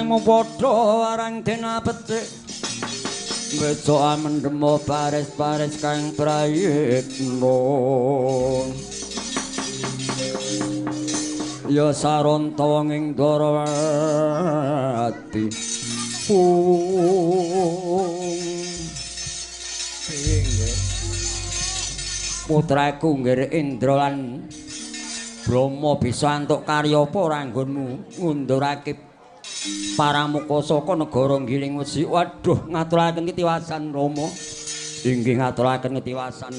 kang padha arang dena becik besok mendemo baris-baris kang prayitna ya saronta ing Darawati putraku nggih Indra lan Brahma bisa antuk karya apa ora nggonmu ngundurake paramuka saka negara Giling Wesi. Waduh, ngaturaken ketiwasan Rama. Inggih ngaturaken ketiwasan.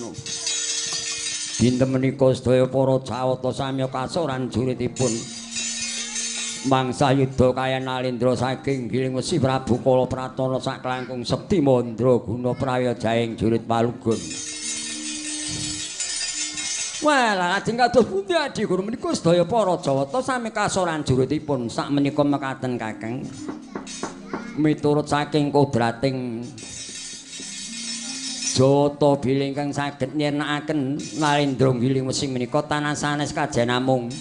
Dinten menika sedaya para Jawata sami kasoran juritipun mangsa yuda kaya Nalendra saking Giling Wesi Prabu Kala Pratana sak langkung sekti mandra guna prayojaing jurit Palugun. Wah, lajeng kados pundi Adi Guru menika sedaya para Jawata sami kasoran juritipun sak menika mekaten Kakang. Miturut saking kodrating Jata Bilih kang saged nyernakaken Nalendra Giling Wesi menika tanah sanes kajen namung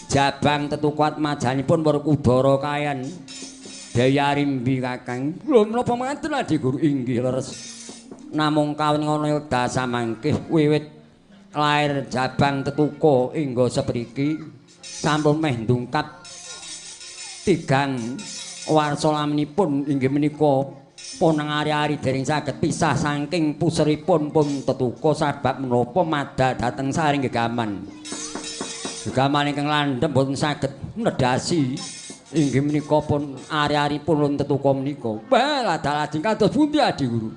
jabang tetukuat majanipun Werkudara kayan Dayarimbi Kakang. Lho menapa mangken Adi Guru? Inggih leres. Namung kawin ngono dasa mangkih wiwit lair jabang tetuko ingga sepriki sampun meh ndungkap tigang warsa laminipun inggih menika ponang ari-ari dereng saged pisah saking puseripun pun tetuko sabab menapa madha dhateng saring gegaman. Gegaman ingkang landhep boten saged nedhasi inggih menika pun ari-aripun tetuko menika. Wah, lajeng kados pundi Adi Guru?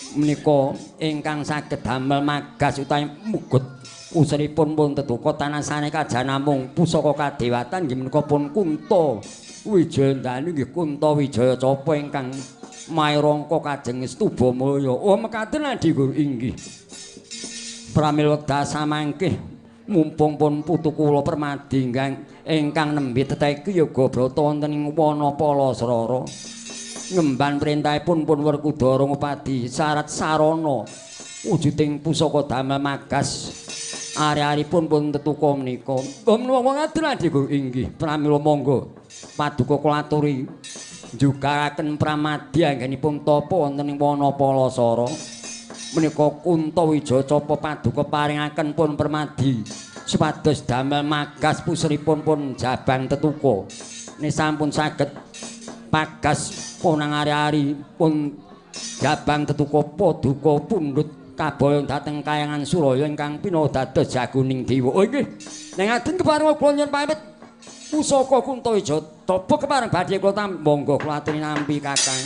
Menika ingkang saged damel magas utawi mugut useripun pun tetuka tanah sane kajan namung pusaka kadewatan nggih menika pun Kunta Wijayandani nggih Kunta Wijaya Capa ingkang mairangka kajeng Stubamaya. Oh mekaten Adi Guru inggih. Pramila wekdal samangkih mumpung pun putu kula Permadi ingkang nembe teteki yoga brata wonten ing wana Palasrara. Ngemban perintahipun pun Werkudara ngupadi syarat sarana wujuding pusaka damel magas ari-aripun pun tetuka menika. Menapa ngaten Adi Guru inggih. Pramila monggo paduka kula aturi njugaraken Pramadi anggenipun tapa wonten ing wana Palasara. Menika Kunta Wijaya Capa paduka paringaken pun Permadi supados damel magas puseripun pun jabang tetuka. Nek sampun saged pagas ponang ari-ari pun jabang tetuka paduka pundhut kaboyong dhateng kayangan Suraya ingkang pinadados jagoning dewa. Oh nggih. Nek ngajeng kepareng kula nyuwun pamit pusaka Kunta Wijaya Capa kepareng badhe kula monggo kula aturi nampi Kakang.